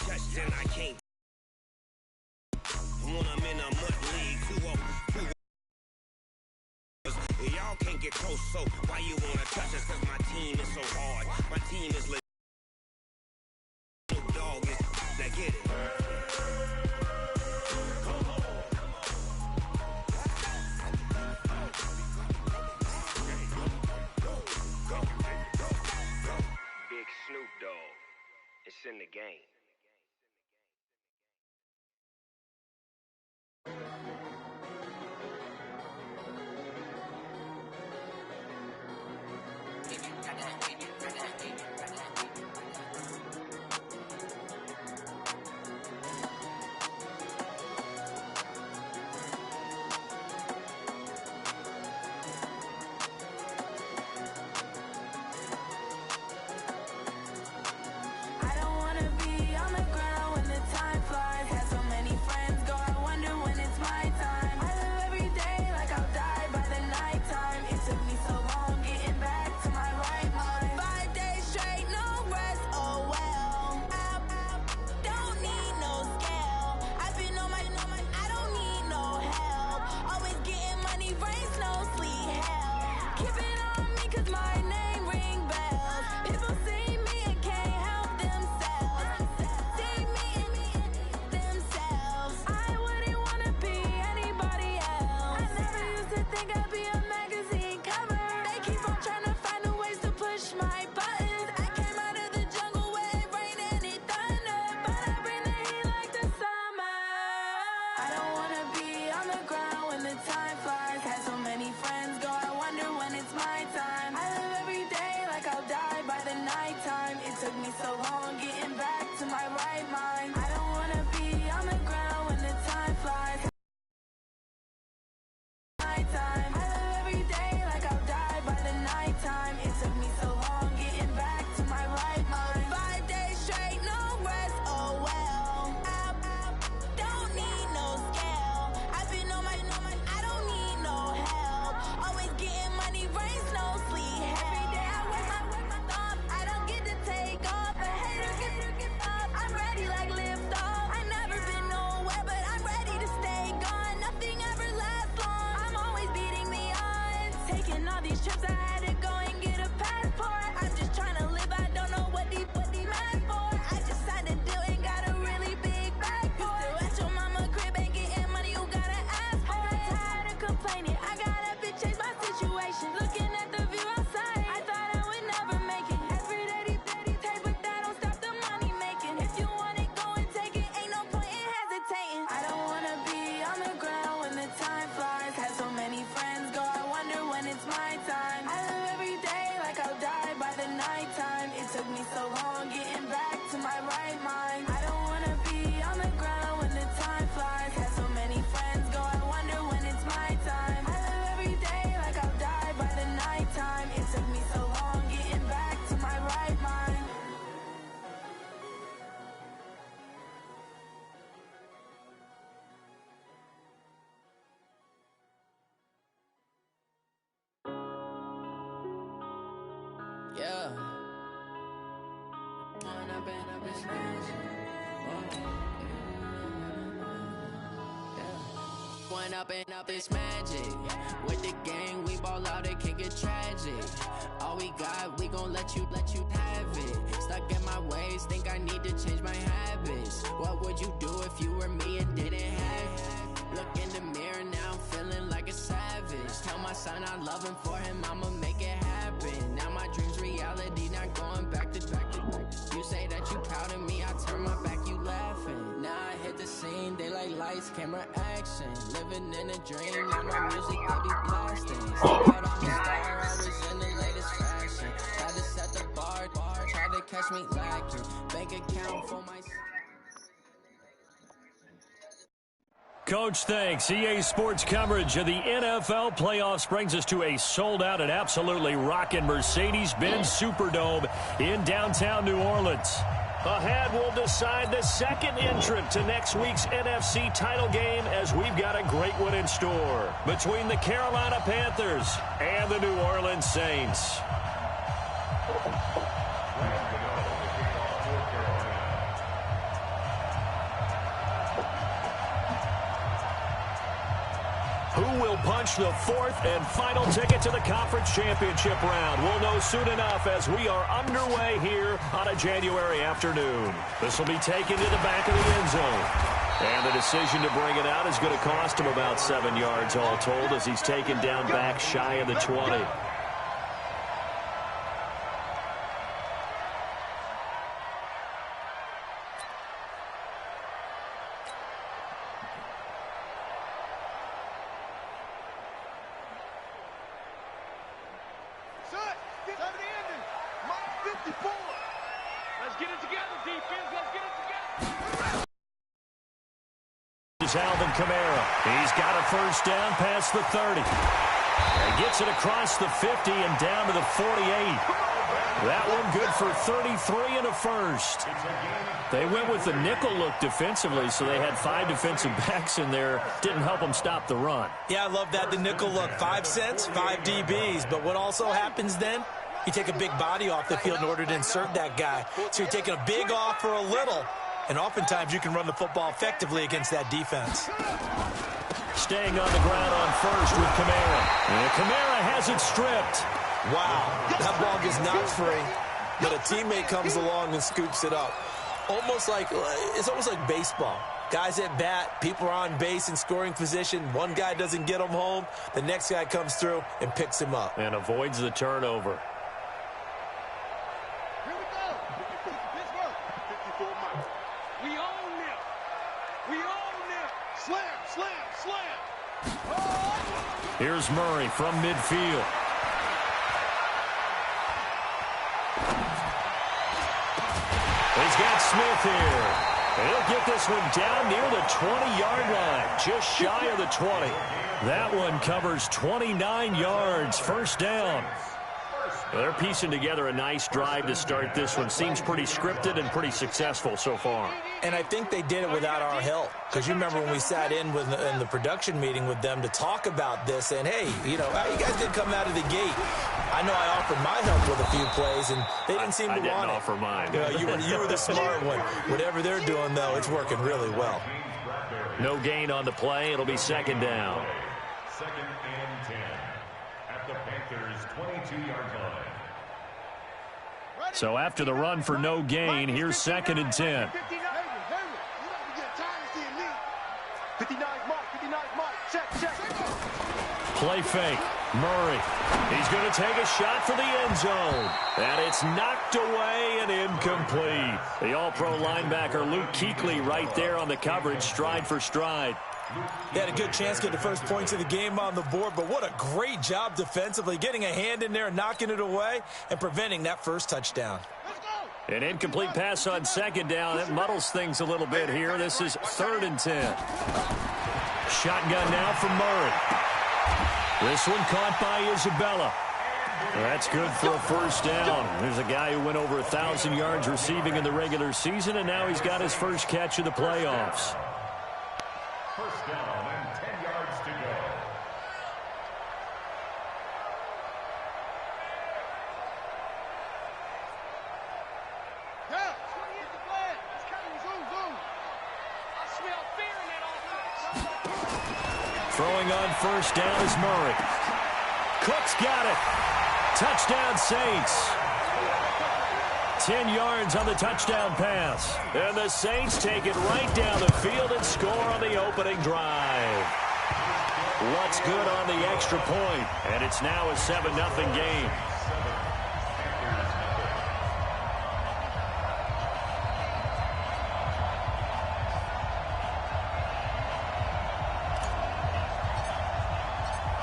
touched and I can't. When I'm in a mud league, y'all can't get close, so why you wanna touch us? Cause my team is so hard. My team is legit. Dog is that get it. Big Snoop Dogg. It's in the game. Yeah. One up and up is magic. With the gang, we ball out, it can get tragic. All we got, we gon' let you have it. Stuck in my ways, think I need to change my habits. What would you do if you were me and didn't have it? Look in the mirror now, I'm feeling like a savage. Tell my son I love him, for him I'ma make it happen. Now my dream's reality, not going back to. You say that you proud of me, I turn my back, you laughing. Now I hit the scene, they like lights, camera, action. Living in a dream, now my music I be blasting. Step out, I'm a star, always in the latest fashion. Had to set the bar, try to catch me lacking. Bank account for my... Coach, thanks. EA Sports coverage of the NFL playoffs brings us to a sold-out and absolutely rocking Mercedes-Benz Superdome in downtown New Orleans. Ahead, we'll decide the second entrant to next week's NFC title game, as we've got a great one in store between the Carolina Panthers and the New Orleans Saints. will punch the fourth and final ticket to the conference championship round. We'll know soon enough as we are underway here on a January afternoon. This will be taken to the back of the end zone. And the decision to bring it out is going to cost him about 7 yards all told as he's taken down back shy of the 20. Alvin Kamara. He's got a first down past the 30. He gets it across the 50 and down to the 48. That one good for 33 and a first. They went with the nickel look defensively, so they had 5 defensive backs in there. Didn't help them stop the run. Yeah, I love that, the nickel look. 5 cents, 5 DBs. But what also happens then? You take a big body off the field in order to insert that guy. So you're taking a big off for a little. And oftentimes you can run the football effectively against that defense. Staying on the ground on first with Kamara. And Kamara has it stripped. Wow, that ball gets knocked free, but a teammate comes along and scoops it up. It's almost like baseball. Guys at bat, people are on base in scoring position. One guy doesn't get him home. The next guy comes through and picks him up. And avoids the turnover. Here's Murray from midfield. He's got Smith here. He'll get this one down near the 20-yard line, just shy of the 20. That one covers 29 yards, first down. Well, they're piecing together a nice drive to start this one. Seems pretty scripted and pretty successful so far. And I think they did it without our help. Because you remember when we sat in the production meeting with them to talk about this. And, hey, you guys didn't come out of the gate. I know I offered my help with a few plays, and they didn't seem to want it. I didn't offer mine. You were the smart one. Whatever they're doing, though, it's working really well. No gain on the play. It'll be second down. Second and 10 at the Panthers' 22-yard line. So after the run for no gain, here's second and 10. Play fake. Murray. He's going to take a shot for the end zone. And it's knocked away and incomplete. The all-pro linebacker Luke Kuechly right there on the coverage, stride for stride. They had a good chance to get the first points of the game on the board, but what a great job defensively, getting a hand in there and knocking it away and preventing that first touchdown. An incomplete pass on second down. That muddles things a little bit here. This is third and 10. Shotgun now from Murray. This one caught by Isabella. That's good for a first down. There's a guy who went over 1,000 yards receiving in the regular season, and now he's got his first catch of the playoffs. First down and 10 yards to go. Throwing on first down is Murray. Cook's got it. Touchdown Saints. 10 yards on the touchdown pass. And the Saints take it right down the field and score on the opening drive. What's good on the extra point? And it's now a 7-0 game.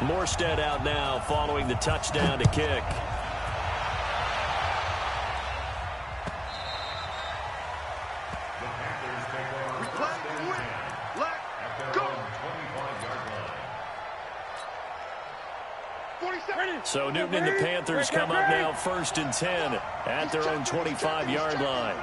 Morstead out now following the touchdown to kick. So Newton and the Panthers come up now first and 10 at their own 25-yard line.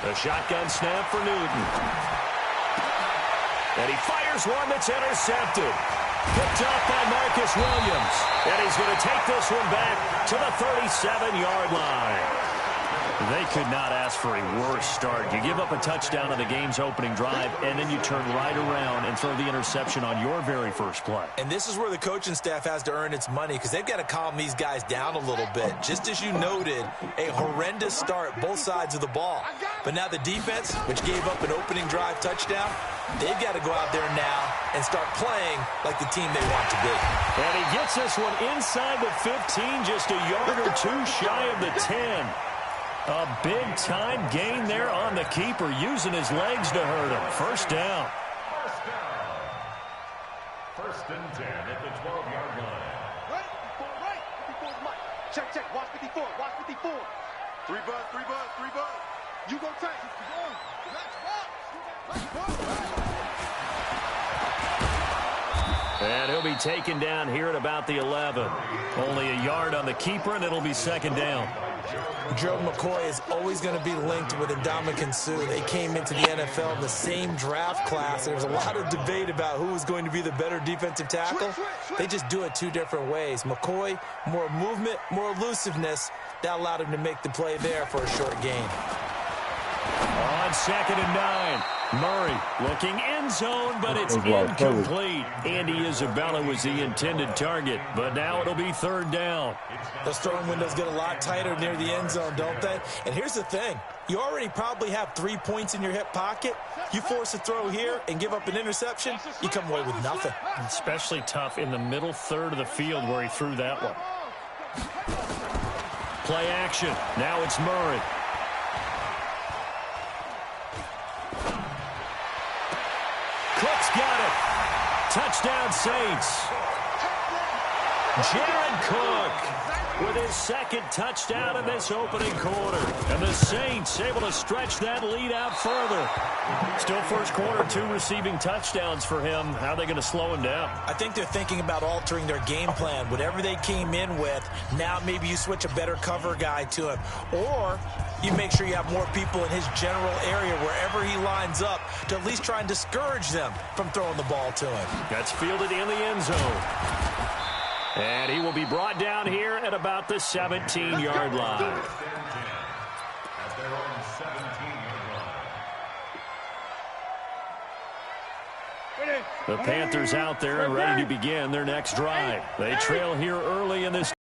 The shotgun snap for Newton. And he fires one that's intercepted. Picked up by Marcus Williams. And he's going to take this one back to the 37-yard line. They could not ask for a worse start. You give up a touchdown on the game's opening drive, and then you turn right around and throw the interception on your very first play. And this is where the coaching staff has to earn its money, because they've got to calm these guys down a little bit. Just as you noted, a horrendous start, both sides of the ball. But now the defense, which gave up an opening drive touchdown, they've got to go out there now and start playing like the team they want to be. And he gets this one inside the 15, just a yard or two shy of the 10. A big-time gain there on the keeper, using his legs to hurt him. First down. First and 10 at the 12-yard line. Right, 54 is Mike. Check, watch 54, watch 54. 3 buzz. You go tight. And he'll be taken down here at about the 11. Only a yard on the keeper, and it'll be second down. Joe McCoy is always going to be linked with Ndamukong Suh. They came into the NFL in the same draft class. There's a lot of debate about who was going to be the better defensive tackle. They just do it two different ways. McCoy, more movement, more elusiveness. That allowed him to make the play there for a short gain. On 2nd and 9. Murray looking end zone, but it's incomplete. Andy Isabella was the intended target, but now it'll be third down. Those throwing windows get a lot tighter near the end zone, don't they? And here's the thing. You already probably have 3 points in your hip pocket. You force a throw here and give up an interception, you come away with nothing. Especially tough in the middle third of the field where he threw that one. Play action. Now it's Murray. Cook's got it. Touchdown, Saints. Jared Cook with his second touchdown in this opening quarter. And the Saints able to stretch that lead out further. Still first quarter, 2 receiving touchdowns for him. How are they going to slow him down? I think they're thinking about altering their game plan. Whatever they came in with, now maybe you switch a better cover guy to him. Or you make sure you have more people in his general area wherever he lines up to at least try and discourage them from throwing the ball to him. That's fielded in the end zone. And he will be brought down here at about the 17-yard line. At their own 17-yard line. The Panthers out there and ready to begin their next drive. They trail here early in this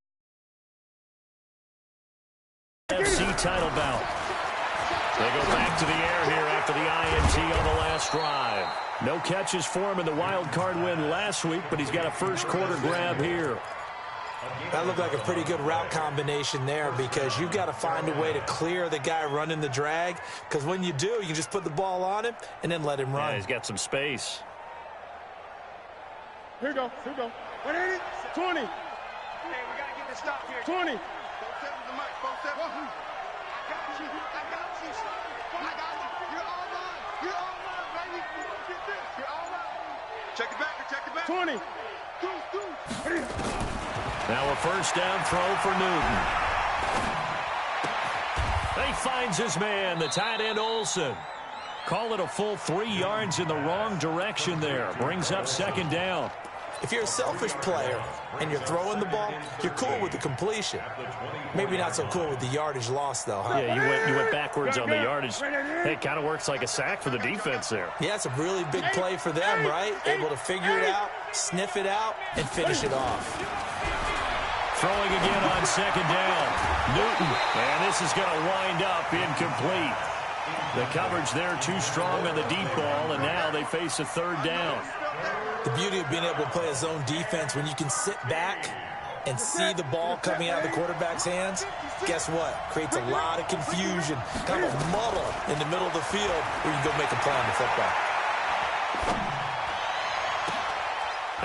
NFC title bout. They go back to the air here after the INT on the last drive. No catches for him in the wild card win last week, but he's got a first quarter grab here. That looked like a pretty good route combination there, because you've got to find a way to clear the guy running the drag, because when you do, you can just put the ball on him and then let him run. Yeah, he's got some space. Here we go. 20. Hey, we got to get this stop here. 20. 4-7 the mic, 4-7. I got you. You're all mine. Baby. Get this. You're all mine. Check it back. 20. Now a first down throw for Newton. He finds his man, the tight end Olsen. Call it a full 3 yards in the wrong direction there. Brings up second down. If you're a selfish player and you're throwing the ball, you're cool with the completion. Maybe not so cool with the yardage loss, though, huh? Yeah, you went backwards on the yardage. Hey, it kind of works like a sack for the defense there. Yeah, it's a really big play for them, right? Able to figure it out, sniff it out, and finish it off. Throwing again on second down. Newton, and this is going to wind up incomplete. The coverage there too strong on the deep ball, and now they face a third down. The beauty of being able to play a zone defense when you can sit back and see the ball coming out of the quarterback's hands, guess what? Creates a lot of confusion, kind of a muddle in the middle of the field where you go make a play on the football.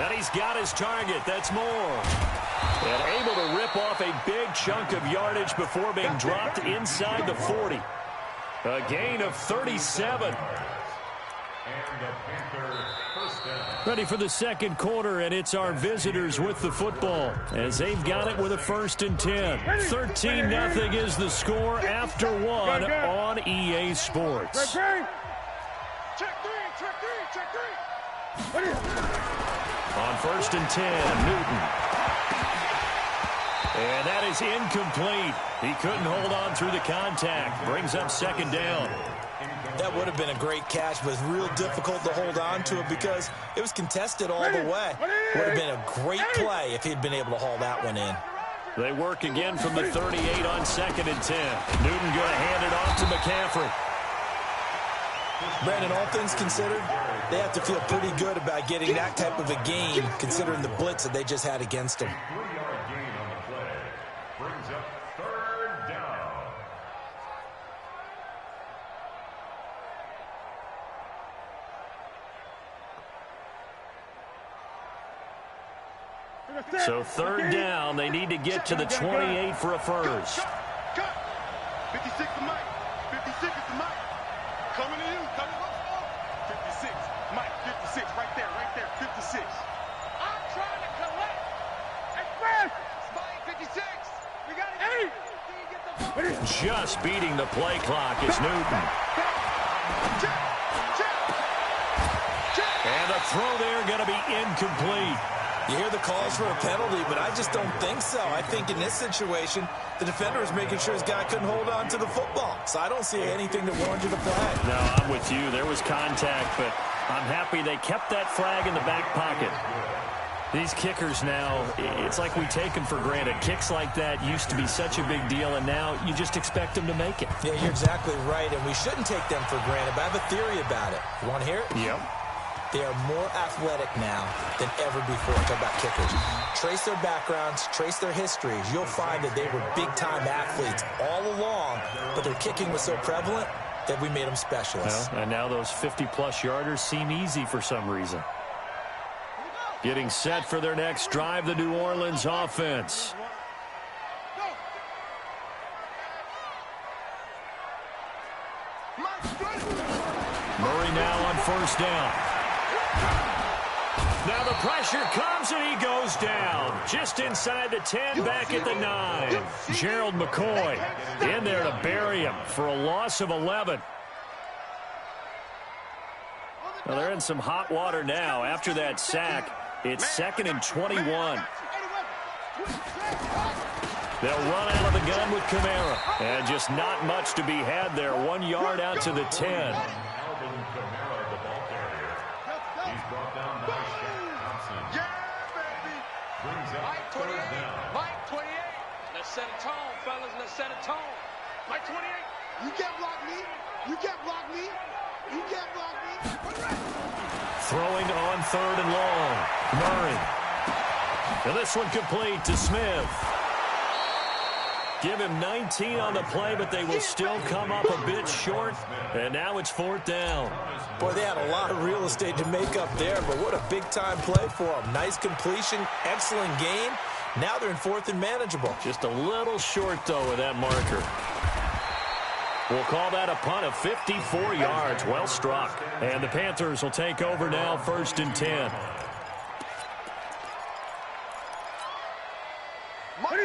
And he's got his target. That's Moore. And able to rip off a big chunk of yardage before being dropped inside the 40. A gain of 37. Ready for the second quarter, and it's our visitors with the football as they've got it with a 1st and 10. 13-0 is the score after 1 on EA Sports. Check three. On 1st and 10, Newton. And that is incomplete. He couldn't hold on through the contact. Brings up 2nd down. That would have been a great catch, but real difficult to hold on to it because it was contested all the way. Would have been a great play if he'd been able to haul that one in. They work again from the 38 on 2nd and 10. Newton going to hand it off to McCaffrey. Brandon, all things considered, they have to feel pretty good about getting that type of a gain considering the blitz that they just had against them. 3-yard gain on the play. Brings up 3rd down. So 3rd down, they need to get to the 28 for a first. 56 to Mike. 56 is to Mike. Coming to you. Coming. 56. Mike, 56. Right there. 56. I'm trying to collect. Express. Mike, 56. We got it. 8. Just beating the play clock is Newton. And the throw there going to be incomplete. You hear the calls for a penalty, but I just don't think so. I think in this situation, the defender was making sure his guy couldn't hold on to the football. So I don't see anything that warranted a flag. No, I'm with you. There was contact, but I'm happy they kept that flag in the back pocket. These kickers now, it's like we take them for granted. Kicks like that used to be such a big deal, and now you just expect them to make it. Yeah, you're exactly right, and we shouldn't take them for granted, but I have a theory about it. You want to hear it? Yep. They are more athletic now than ever before. Talk about kickers. Trace their backgrounds, trace their histories. You'll find that they were big-time athletes all along, but their kicking was so prevalent that we made them specialists. Well, and now those 50-plus yarders seem easy for some reason. Getting set for their next drive, the New Orleans offense. Murray now on 1st down. Now the pressure comes and he goes down. Just inside the 10, back at the 9. Gerald McCoy in there to bury him for a loss of 11. Well, they're in some hot water now. After that sack, it's 2nd and 21. They'll run out of the gun with Kamara. And just not much to be had there. 1 yard out to the 10. Mike 28. Mike 28. Let's set a tone, fellas. Let's set a tone. Mike 28. You can't block me. You can't block me. You can't block me. Throwing on 3rd and long. Murray. And this one complete to Smith. Give him 19 on the play, but they will still come up a bit short. And now it's 4th down. Boy, they had a lot of real estate to make up there, but what a big-time play for them. Nice completion, excellent game. Now they're in 4th and manageable. Just a little short, though, with that marker. We'll call that a punt of 54 yards. Well struck. And the Panthers will take over now, 1st and 10.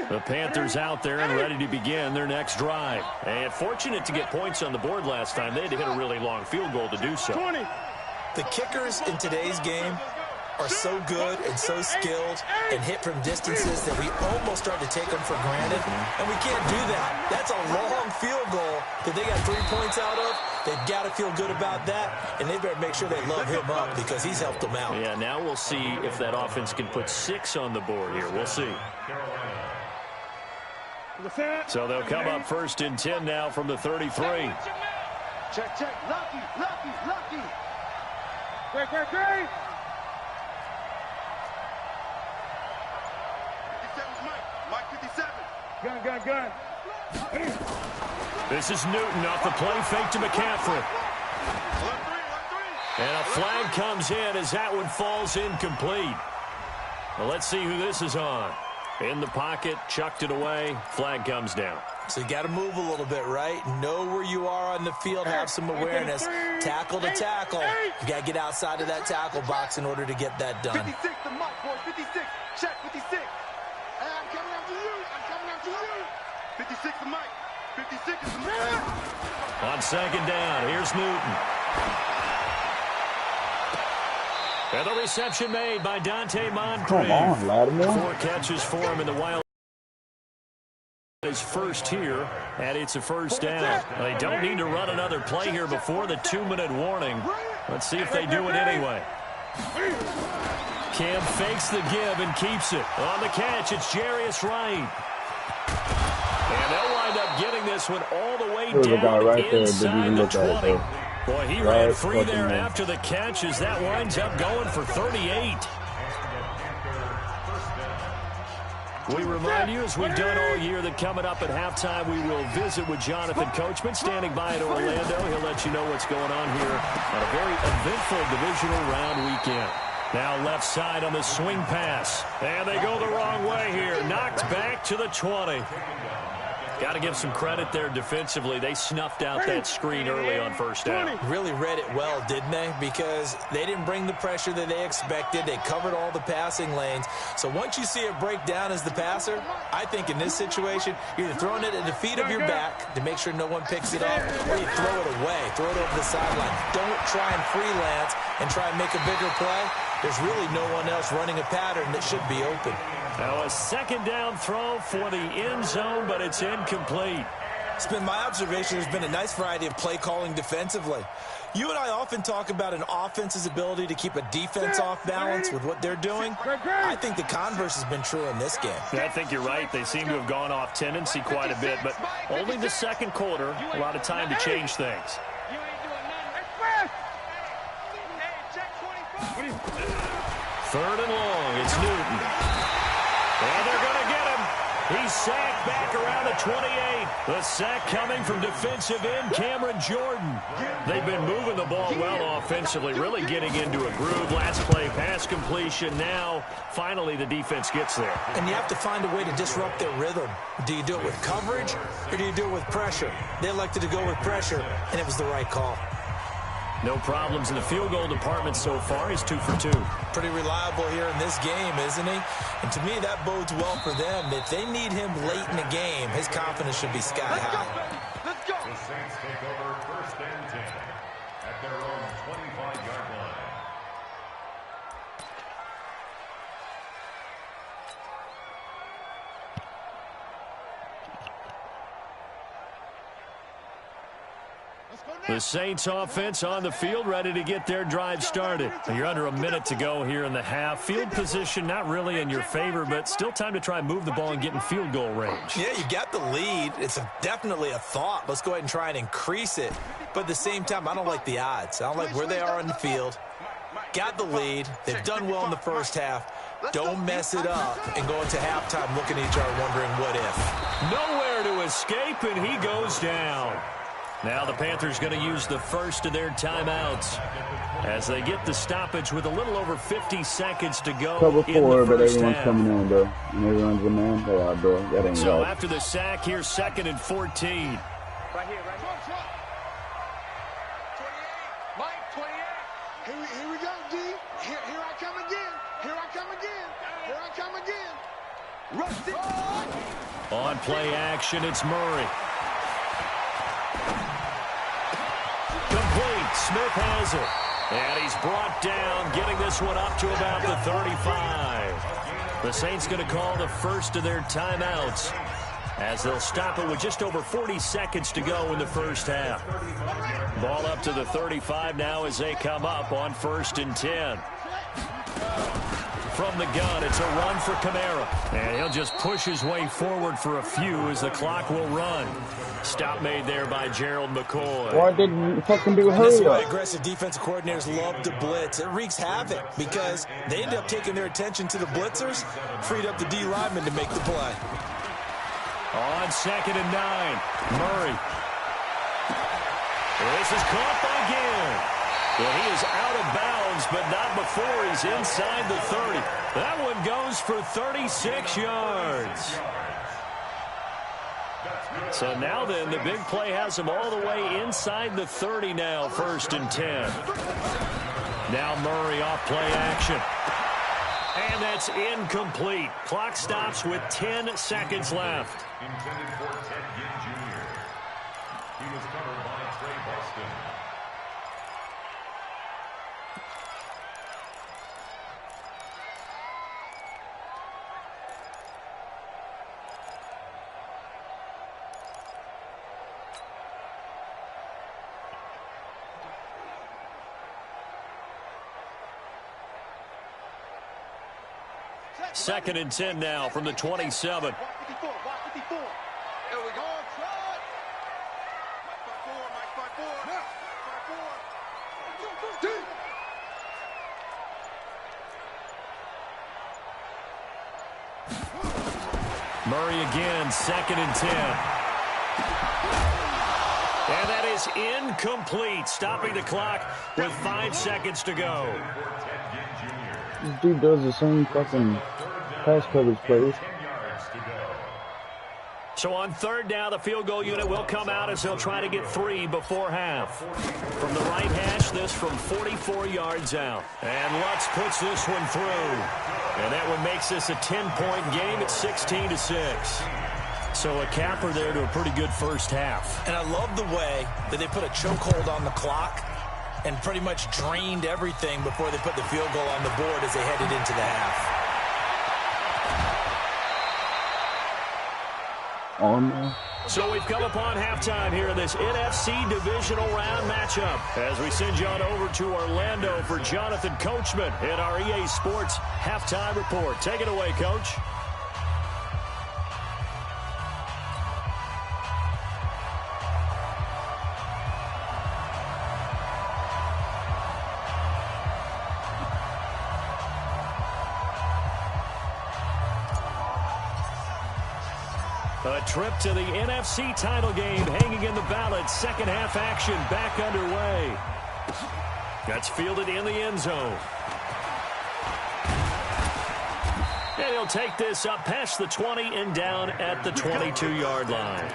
The Panthers out there and ready to begin their next drive. And fortunate to get points on the board last time. They had to hit a really long field goal to do so. The kickers in today's game are so good and so skilled and hit from distances that we almost start to take them for granted. And we can't do that. That's a long field goal that they got 3 points out of. They've got to feel good about that, and they better make sure they love him up because he's helped them out. Yeah, now we'll see if that offense can put 6 on the board here. We'll see. So they'll come up 1st and 10 now from the 33. Check, check. Lucky. Great. 57's Mike. Mike 57. Gun. This is Newton off the play fake to McCaffrey. And a flag comes in as that one falls incomplete. Well, let's see who this is on. In the pocket, chucked it away, flag comes down. So you got to move a little bit, right? Know where you are on the field, have some awareness. Tackle to tackle. You got to get outside of that tackle box in order to get that done. 56 to Mike, boy. 56. Check, 56. Hey, I'm coming after you. 56 to Mike. 56 is Mike. On 2nd down, here's Newton. And the reception made by Dante Moncrief. Come on, Latimer. 4 catches for him in the Wild. His first here, and it's a first down. They don't need to run another play here before the 2-minute warning. Let's see if they do it anyway. Cam fakes the give and keeps it. On the catch, it's Jarius Wright. And they'll wind up getting this one all the way down right inside the 20. Boy, he ran free right there after the catch as that winds up going for 38. We remind you, as we've done all year, that coming up at halftime, we will visit with Jonathan Coachman, standing by in Orlando. He'll let you know what's going on here on a very eventful divisional round weekend. Now left side on the swing pass. And they go the wrong way here. Knocked back to the 20. Got to give some credit there defensively. They snuffed out that screen early on first down. Really read it well, didn't they? Because they didn't bring the pressure that they expected. They covered all the passing lanes. So once you see it break down as the passer, I think in this situation, you're either throwing it at the feet of your back to make sure no one picks it up, or you throw it away, throw it over the sideline. Don't try and freelance and try and make a bigger play. There's really no one else running a pattern that should be open. Now a second down throw for the end zone, but it's incomplete. It's been my observation there's been a nice variety of play calling defensively. You and I often talk about an offense's ability to keep a defense off balance with what they're doing. I think the converse has been true in this game. I think you're right. They seem to have gone off tendency quite a bit, but only the second quarter, a lot of time to change things. Third and long, it's Newton. And they're going to get him. He's sacked back around the 28. The sack coming from defensive end Cameron Jordan. They've been moving the ball well offensively, really getting into a groove. Last play, pass completion. Now, finally, the defense gets there. And you have to find a way to disrupt their rhythm. Do you do it with coverage, or do you do it with pressure? They elected to go with pressure, and it was the right call. No problems in the field goal department so far. He's 2 for 2. Pretty reliable here in this game, isn't he? And to me, that bodes well for them. If they need him late in the game, his confidence should be sky high. Let's go. The Saints take over first and 10 at their own 25-yard line. The Saints offense on the field, ready to get their drive started. You're under a minute to go here in the half. Field position not really in your favor, but still time to try and move the ball and get in field goal range. Yeah, you got the lead. It's definitely a thought. Let's go ahead and try and increase it. But at the same time, I don't like the odds. I don't like where they are on the field. Got the lead. They've done well in the first half. Don't mess it up and go into halftime looking at each other wondering what if. Nowhere to escape, and he goes down. Now the Panthers going to use the first of their timeouts as they get the stoppage with a little over 50 seconds to go. Cover 4, but everyone's half. coming in, though. And everyone's in man. They are, bro. That ain't So right. after the sack, here's 2nd and 14. Right here, right here. Mike, 28. Here we go, D. Here I come again. Here I come again. Here I come again. Rush it. On play action, it's Murray. Complete. Smith has it. And he's brought down, getting this one up to about the 35. The Saints going to call the first of their timeouts as they'll stop it with just over 40 seconds to go in the first half. Ball up to the 35 now as they come up on 1st and 10. From the gun, it's a run for Kamara. And he'll just push his way forward for a few as the clock will run. Stop made there by Gerald McCoy. Why didn't fucking do a This is hurry why up? aggressive defensive coordinators love to blitz. It wreaks havoc because they end up taking their attention to the blitzers, freed up the D lineman to make the play. On 2nd and 9, Murray. This is caught by Gill. Well, he is out of bounds, but not before he's inside the 30. That one goes for 36 yards. So now then, the big play has him all the way inside the 30 now, 1st and 10. Now Murray off play action. And that's incomplete. Clock stops with 10 seconds left. Intended for Ted Ginn Jr. He was covered by Trey Boston. 2nd and 10 now from the 27. Murray again, 2nd and 10. And that is incomplete, stopping the clock with 5 seconds to go. This dude does the same fucking pass coverage plays. So on 3rd down, the field goal unit will come out as they'll try to get 3 before half. From the right hash, this from 44 yards out. And Lutz puts this one through. And that one makes this a 10-point game at 16-6. So a capper there to a pretty good first half. And I love the way that they put a chokehold on the clock and pretty much drained everything before they put the field goal on the board as they headed into the half. So we've come upon halftime here in this NFC divisional round matchup as we send you on over to Orlando for Jonathan Coachman in our EA Sports halftime report. Take it away, Coach. A trip to the NFC title game hanging in the balance. Second half action back underway. That's fielded in the end zone. And he'll take this up past the 20 and down at the 22-yard line.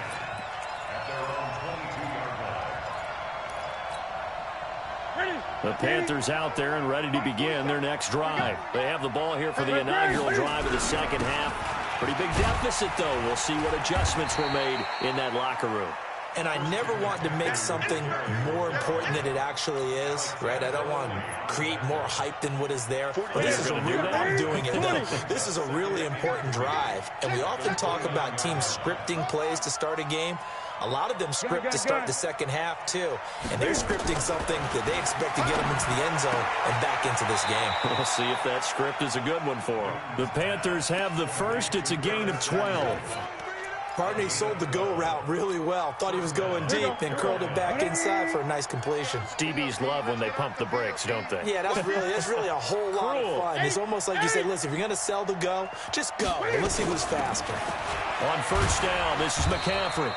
The Panthers out there and ready to begin their next drive. They have the ball here for the inaugural drive of the second half. Pretty big deficit, though. We'll see what adjustments were made in that locker room. And I never want to make something more important than it actually is, right? I don't want to create more hype than what is there. But this is I'm doing it, though. This is a really important drive. And we often talk about teams scripting plays to start a game. A lot of them script to start the second half, too. And they're scripting something that they expect to get them into the end zone and back into this game. We'll see if that script is a good one for them. The Panthers have the first. It's a gain of 12. Partney sold the go route really well. Thought he was going deep, then curled it back inside for a nice completion. DBs love when they pump the brakes, don't they? Yeah, that's really a whole lot of fun. It's almost like you say, listen, if you're going to sell the go, just go. And let's see who's faster. On 1st down, this is McCaffrey.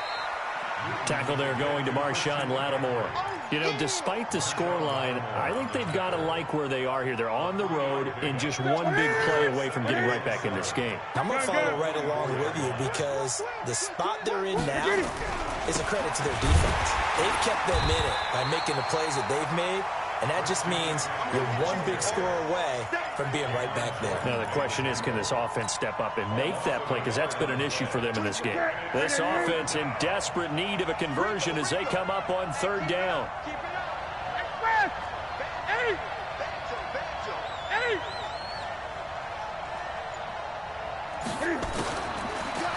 Tackle there going to Marshawn Lattimore. You know, despite the scoreline, I think they've got to like where they are here. They're on the road and just one big play away from getting right back in this game. I'm going to follow right along with you because the spot they're in now is a credit to their defense. They've kept them in it by making the plays that they've made, and that just means you're one big score away from being right back there. Now, the question is, can this offense step up and make that play? Because that's been an issue for them in this game. This offense in desperate need of a conversion as they come up on 3rd down.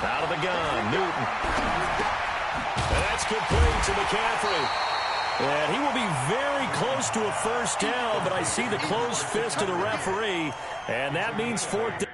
Out of the gun, Newton. And that's complete to McCaffrey. And he will be very close to a 1st down, but I see the closed fist of the referee, and that means 4th down.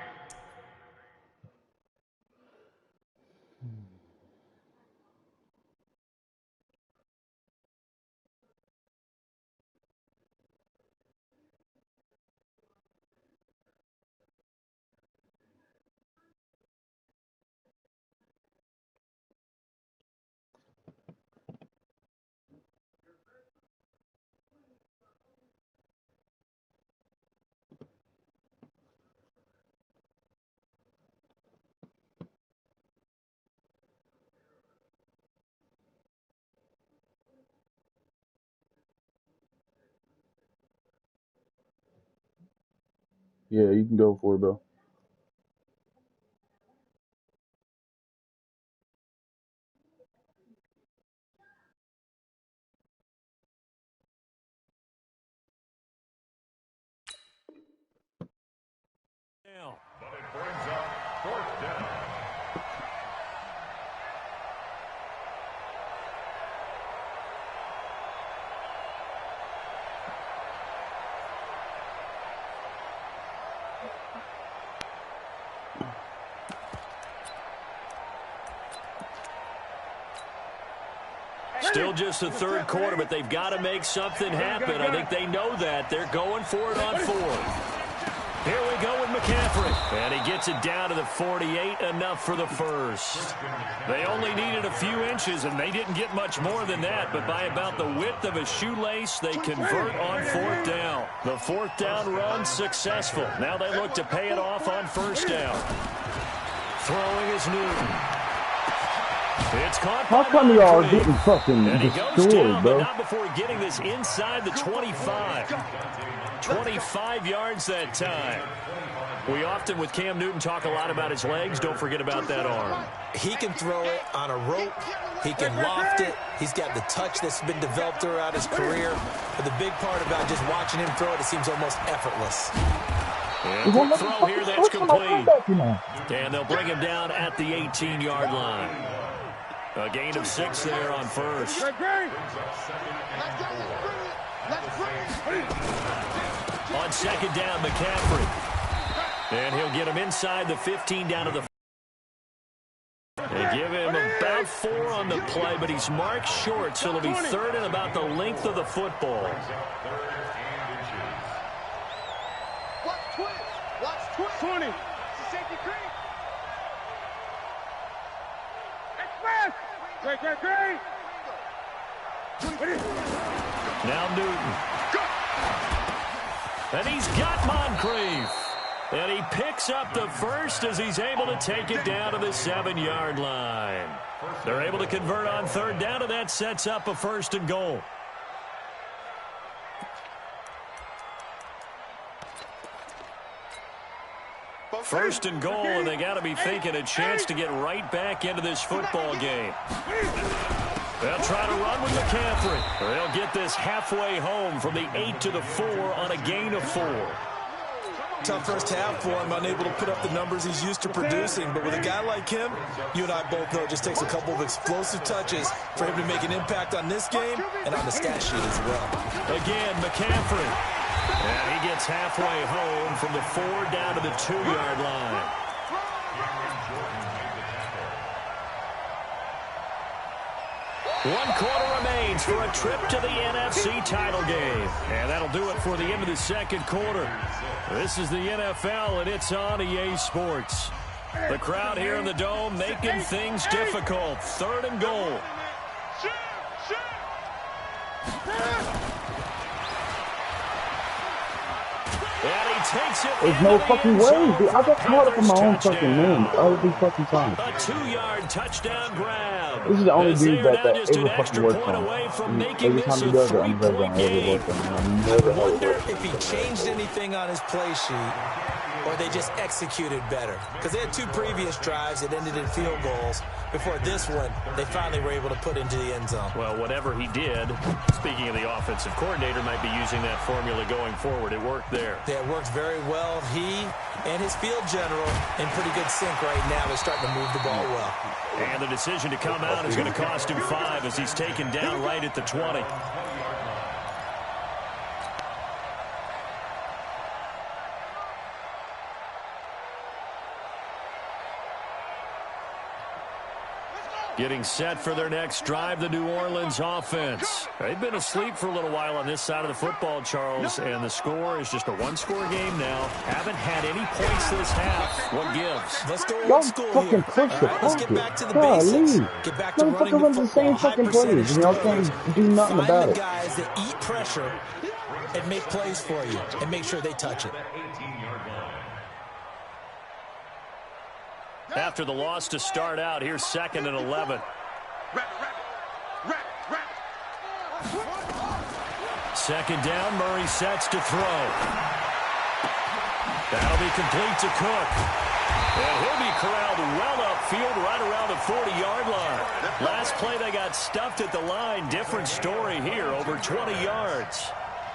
Yeah, you can go for it, bro. But it brings up 4th down. Still just the third quarter, but they've got to make something happen. I think they know that. They're going for it on fourth. Here we go with McCaffrey. And he gets it down to the 48, enough for the first. They only needed a few inches, and they didn't get much more than that. But by about the width of a shoelace, they convert on fourth down. The fourth down run successful. Now they look to pay it off on first down. Throwing is Newton. It's caught. How come y'all getting fucking destroyed, bro? But not before getting this inside the 25. 25 yards that time. We often, with Cam Newton, talk a lot about his legs. Don't forget about that arm. He can throw it on a rope. He can loft it. He's got the touch that's been developed throughout his career. But the big part about just watching him throw it seems almost effortless. And quick throw here, that's complete. And they'll bring him down at the 18-yard line. A gain of 6 there on first. On second down, McCaffrey. And he'll get him inside the 15 down to the. They give him about 4 on the play, but he's marked short, so it'll be third and about the length of the football. Watch twist. 20. Safety green. Express. Great. Now Newton. And he's got Moncrief. And he picks up the first as he's able to take it down to the 7-yard line. They're able to convert on third down, and that sets up a first and goal. First and goal, and they got to be thinking a chance to get right back into this football game. They'll try to run with McCaffrey. They'll get this halfway home from the 8 to the 4 on a gain of 4. Tough first half for him, unable to put up the numbers he's used to producing. But with a guy like him, you and I both know it just takes a couple of explosive touches for him to make an impact on this game and on the stat sheet as well. Again, McCaffrey. And he gets halfway home from the 4 down to the 2-yard line. One quarter remains for a trip to the NFC title game. And that'll do it for the end of the second quarter. This is the NFL, and it's on EA Sports. The crowd here in the Dome making things difficult. Third and goal. And he takes it. There's no fucking way, dude. I got caught up in my own fucking name every fucking time. A 2-yard touchdown grab. This is the only dude that ever fucking worked on. Every time he does it, I'm never gonna ever work on him. I wonder if he changed anything on his play sheet or they just executed better. Because they had 2 previous drives that ended in field goals. Before this one, they finally were able to put into the end zone. Well, whatever he did, speaking of the offensive coordinator, might be using that formula going forward. It worked there. Yeah, it worked very well. He and his field general in pretty good sync right now. They're starting to move the ball well. And the decision to come out is going to cost him 5 as he's taken down right at the 20. Getting set for their next drive, the New Orleans offense. They've been asleep for a little while on this side of the football, Charles, and the score is just a 1-score game now. Haven't had any points this half. What gives? Let's go Y'all old school fucking here. push the Let's get back to the pocket. basics. Leave. Get back to running the runs the football. same fucking plays, and y'all can't do nothing Find about the it. guys that eat pressure and make plays for you and make sure they touch it. After the loss to start out, here's 2nd and 11. Second down, Murray sets to throw. That'll be complete to Cook. And he'll be corralled well upfield right around the 40-yard line. Last play they got stuffed at the line. Different story here, over 20 yards.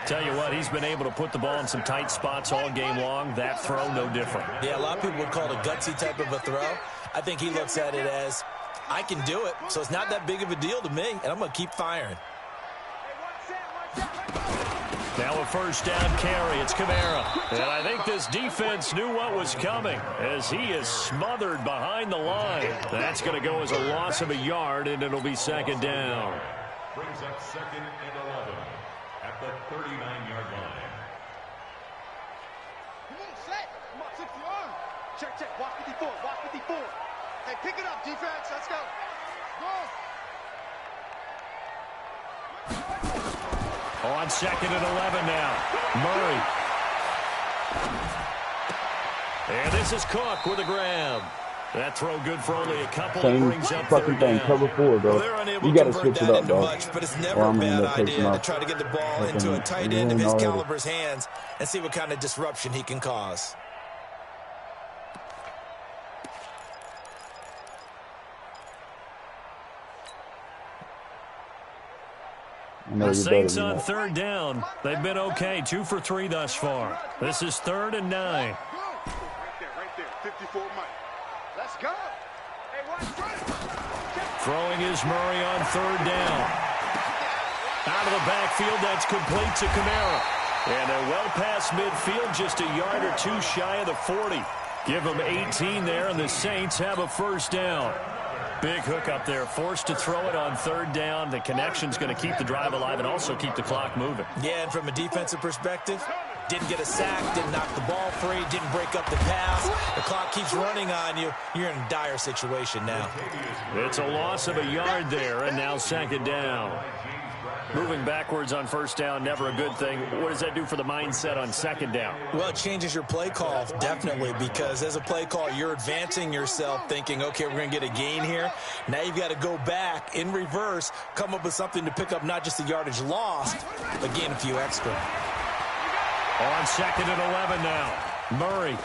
Tell you what, he's been able to put the ball in some tight spots all game long. That throw, no different. Yeah, a lot of people would call it a gutsy type of a throw. I think he looks at it as, I can do it, so it's not that big of a deal to me, and I'm going to keep firing. Now a first down carry. It's Kamara. And I think this defense knew what was coming as he is smothered behind the line. That's going to go as a loss of a yard, and it'll be second down. Brings up 2nd and 11 at the 39-yard line. Come on, set. Come on, 60 on. Check, check. Watch 54. Watch 54. Hey, pick it up, defense. Let's go. Go. On 2nd and 11 now. Murray. And this is Cook with a grab. That throw good for only a couple. Same Brings up fucking thing. Cover 4, bro. They're unable You to got to convert switch it that up, into dog. much, but it's never a bad idea to try to get the ball into a tight end of his caliber's hands and see what kind of disruption he can cause. The Saints on 3rd down. They've been okay. 2 for 3 thus far. This is 3rd and 9. Right there. 54 Mike. Let's go. Hey, watch straight. Throwing is Murray on 3rd down. Out of the backfield, that's complete to Kamara. And they're well past midfield, just a yard or 2 shy of the 40. Give them 18 there, and the Saints have a first down. Big hook up there, forced to throw it on 3rd down. The connection's going to keep the drive alive and also keep the clock moving. Yeah, and from a defensive perspective, didn't get a sack, didn't knock the ball free, didn't break up the pass. The clock keeps running on you. You're in a dire situation now. It's a loss of a yard there, and now 2nd down. Moving backwards on 1st down, never a good thing. What does that do for the mindset on 2nd down? Well, it changes your play call, definitely, because as a play call, you're advancing yourself thinking, okay, we're going to get a gain here. Now you've got to go back in reverse, come up with something to pick up not just the yardage lost, but gain a few extra. On 2nd and 11 now. Murray.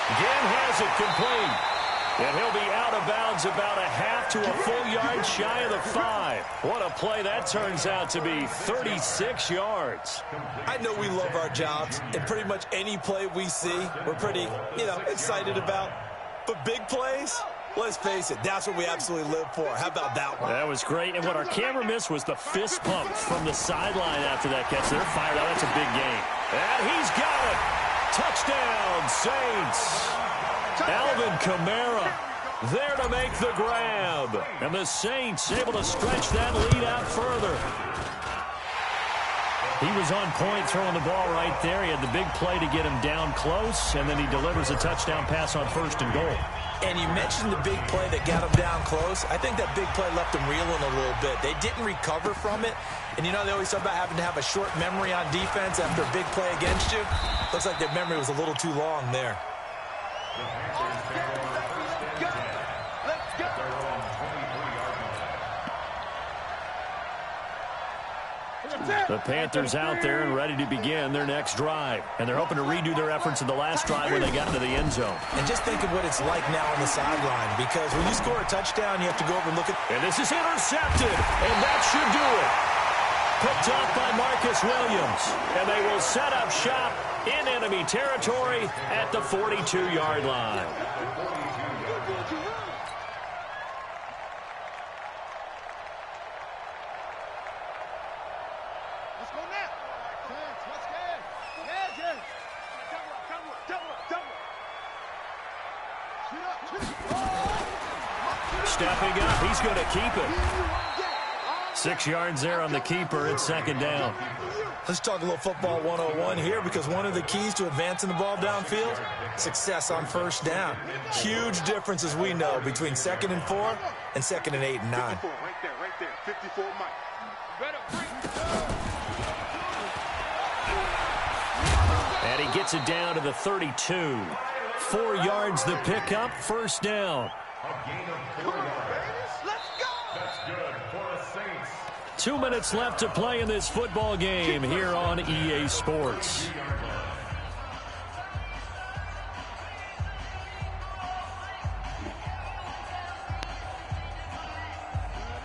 Again has it complete. And he'll be out of bounds about a half to a full yard shy of the 5. What a play that turns out to be, 36 yards. I know we love our jobs, and pretty much any play we see, we're pretty, excited about. But big plays, let's face it, that's what we absolutely live for. How about that one? That was great. And what our camera missed was the fist pump from the sideline after that catch. They're fired out. That's a big game. And he's got it. Touchdown, Saints. Alvin Kamara there to make the grab. And the Saints able to stretch that lead out further. He was on point throwing the ball right there. He had the big play to get him down close, and then he delivers a touchdown pass on 1st and goal. And you mentioned the big play that got him down close. I think that big play left him reeling a little bit. They didn't recover from it. And they always talk about having to have a short memory on defense after a big play against you. Looks like their memory was a little too long there. The Panthers out there and ready to begin their next drive. And they're hoping to redo their efforts in the last drive when they got into the end zone. And just think of what it's like now on the sideline, because when you score a touchdown, you have to go over and look at... And this is intercepted, and that should do it. Picked off by Marcus Williams. And they will set up shop in enemy territory at the 42-yard line. Stepping up, he's going to keep it. 6 yards there on the keeper. It's 2nd down. Let's talk a little football 101 here, because one of the keys to advancing the ball downfield, success on 1st down. Huge difference, as we know, between 2nd and 4 and 2nd and 8 and 9. 54, right there. 54 Mike. And he gets it down to the 32. 4 yards the pickup, 1st down. A gain of 4 yards. Let's go. That's good for the Saints. 2 minutes left to play in this football game here on EA Sports.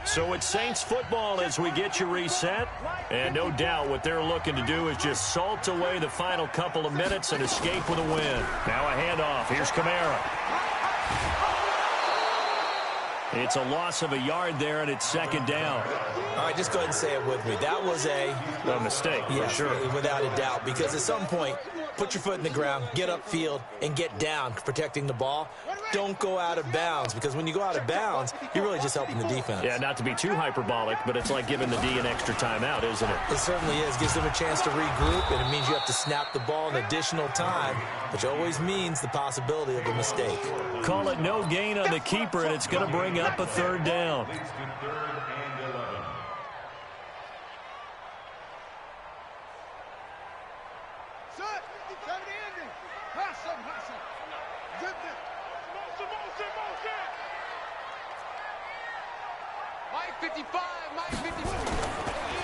So it's Saints football as we get you reset. And no doubt what they're looking to do is just salt away the final couple of minutes and escape with a win. Now a handoff. Here's Kamara. It's a loss of a yard there, and it's second down. All right, just go ahead and say it with me. That was a mistake, yes, for sure. Without a doubt, because at some point, put your foot in the ground, get upfield, and get down protecting the ball. Don't go out of bounds, because when you go out of bounds, you're really just helping the defense. Yeah, not to be too hyperbolic, but it's like giving the D an extra timeout, isn't it? It certainly is. Gives them a chance to regroup, and it means you have to snap the ball an additional time, which always means the possibility of a mistake. Call it no gain on the keeper, and it's going to bring up a third down.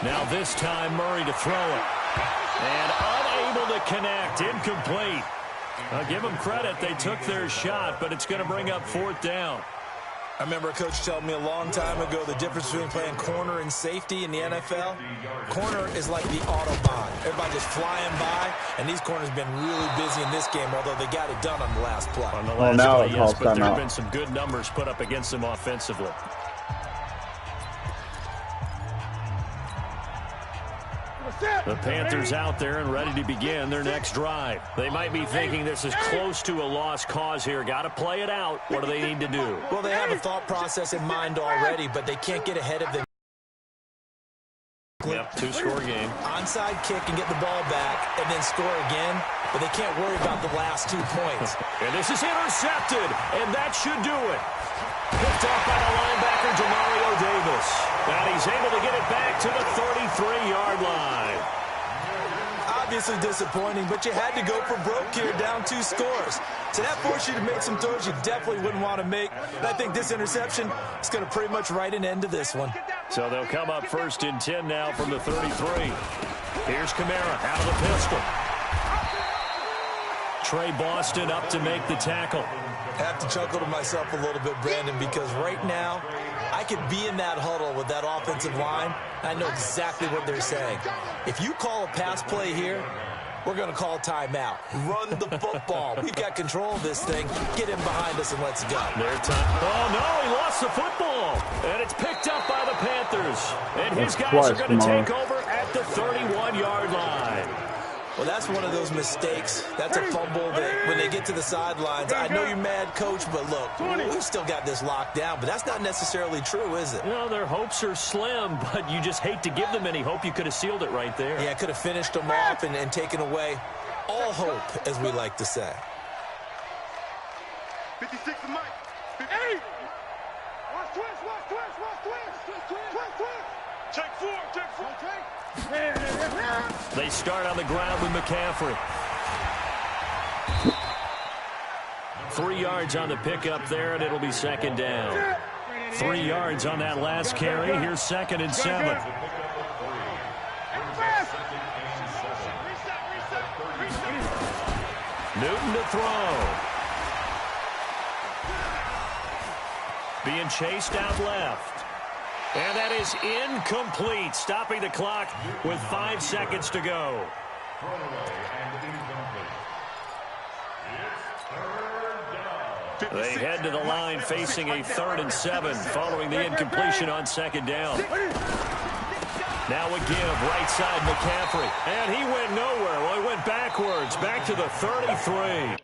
Now this time Murray to throw it. And unable to connect. Incomplete. I'll give them credit. They took their shot, but it's going to bring up fourth down. I remember a coach telling me a long time ago the difference between playing corner and safety in the NFL. Corner is like the Autobahn. Everybody just flying by, and these corners have been really busy in this game, although they got it done on the last play. On the last play, yes, but there have been some good numbers put up against them offensively. The Panthers out there and ready to begin their next drive. They might be thinking this is close to a lost cause here. Got to play it out. What do they need to do? Well, they have a thought process in mind already, but they can't get ahead of them. Yep, two-score game. Onside kick and get the ball back and then score again, but they can't worry about the last 2 points. And this is intercepted, and that should do it. Picked off by the linebacker, Demario Davis. And he's able to get it back to the 33-yard line. Obviously disappointing, but you had to go for broke here, down 2 scores. So that forced you to make some throws you definitely wouldn't want to make. And I think this interception is going to pretty much write an end to this one. So they'll come up 1st and 10 now from the 33. Here's Kamara out of the pistol. Trey Boston up to make the tackle. I have to chuckle to myself a little bit, Brandon, because right now I could be in that huddle with that offensive line. I know exactly what they're saying. If you call a pass play here, we're going to call timeout. Run the football. We've got control of this thing. Get him behind us and let's go. Oh, no, he lost the football. And it's picked up by the Panthers. And his guys are going to take over at the 31-yard line. Well, that's one of those mistakes. That's a fumble that when they get to the sidelines, I know you're mad, Coach, but look, we've still got this locked down. But that's not necessarily true, is it? No, their hopes are slim, but you just hate to give them any hope. You could have sealed it right there. Yeah, could have finished them off and taken away all hope, as we like to say. 56 to Mike. 58. Watch twist. Check four. They start on the ground with McCaffrey. 3 yards on the pickup there, and it'll be second down. 3 yards on that last carry. Here's 2nd and 7. Newton to throw. Being chased out left. And that is incomplete, stopping the clock with 5 seconds to go. They head to the line facing a 3rd and 7 following the incompletion on 2nd down. Now a give, right side McCaffrey. And he went nowhere. Well, he went backwards, back to the 33.